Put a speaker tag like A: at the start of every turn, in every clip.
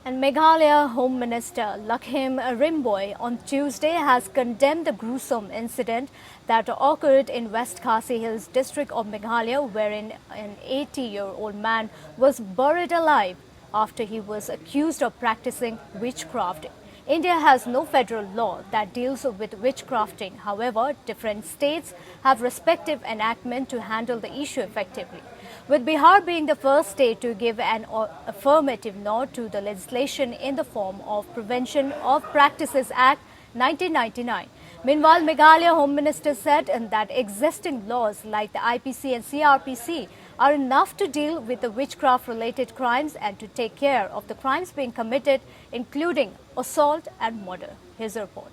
A: And Meghalaya Home Minister Lahkmen Rymbui on Tuesday has condemned the gruesome incident that occurred in West Khasi Hills district of Meghalaya, wherein an 80-year-old man was buried alive after he was accused of practicing witchcraft. India has no federal law that deals with witchcrafting. However, different states have respective enactments to handle the issue effectively. With Bihar being the first state to give an affirmative nod to the legislation in the form of Prevention of Practices Act 1999. Meanwhile, Meghalaya Home Minister said that existing laws like the IPC and CrPC are enough to deal with the witchcraft-related crimes and to take care of the crimes being committed, including assault and murder. Here's a report.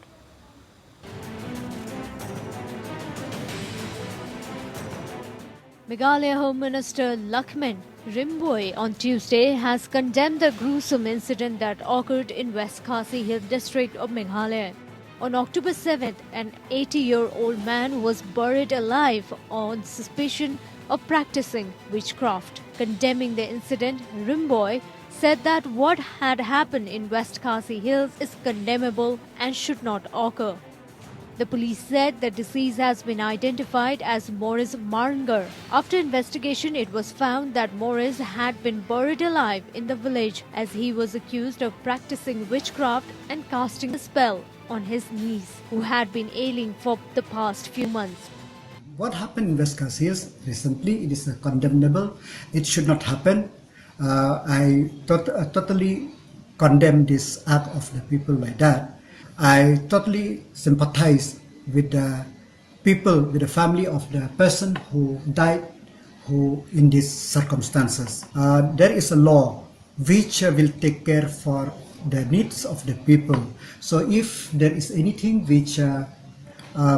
A: Meghalaya Home Minister Lahkmen Rymbui on Tuesday has condemned the gruesome incident that occurred in West Khasi Hill district of Meghalaya. On October 7th, an 80-year-old man was buried alive on suspicion of practicing witchcraft. Condemning the incident, Rymbui said that what had happened in West Khasi Hills is condemnable and should not occur. The police said the deceased has been identified as Maurice Marnger. After investigation, it was found that Maurice had been buried alive in the village as he was accused of practicing witchcraft and casting a spell on his niece, who had been ailing for the past few months.
B: What happened in West Khasi Hills recently, it is condemnable. It should not happen. I totally condemn this act of the people like that. I totally sympathize with the people, with the family of the person who died in these circumstances. There is a law which will take care for the needs of the people. So if there is anything which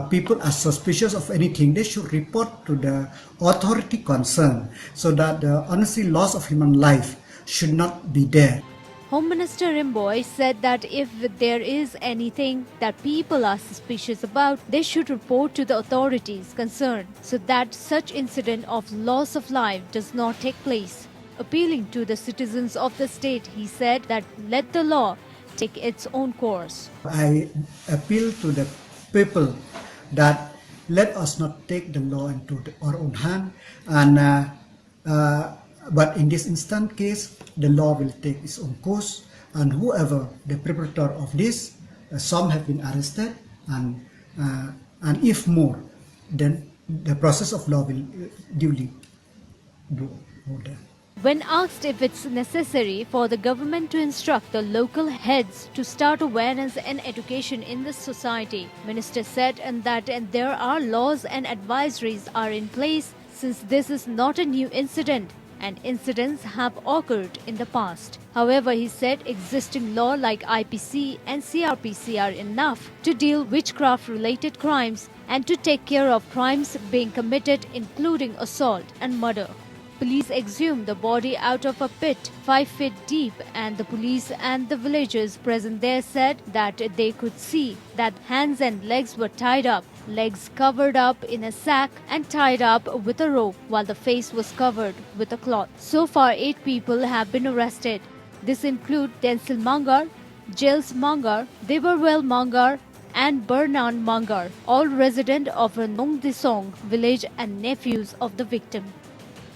B: people are suspicious of anything, they should report to the authority concerned so that the honestly loss of human life should not be there.
A: Home Minister Rymbui said that if there is anything that people are suspicious about, they should report to the authorities concerned so that such incident of loss of life does not take place. Appealing to the citizens of the state, he said that let the law take its own course.
B: I appeal to the people that let us not take the law into our own hand, and but in this instant case, the law will take its own course, and whoever the perpetrator of this, some have been arrested, and if more, then the process of law will duly do order.
A: When asked if it's necessary for the government to instruct the local heads to start awareness and education in the society, Minister said that there are laws and advisories are in place since this is not a new incident and incidents have occurred in the past. However, he said existing law like IPC and CrPC are enough to deal witchcraft-related crimes and to take care of crimes being committed, including assault and murder. Police exhumed the body out of a pit 5 feet deep, and the police and the villagers present there said that they could see that hands and legs were tied up, legs covered up in a sack and tied up with a rope, while the face was covered with a cloth. So far, 8 people have been arrested. This include Densil Mangar, Jels Mangar, Debarwell Mangar, and Bernan Mangar, all resident of Nongdisong village and nephews of the victim.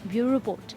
A: Bureau Report.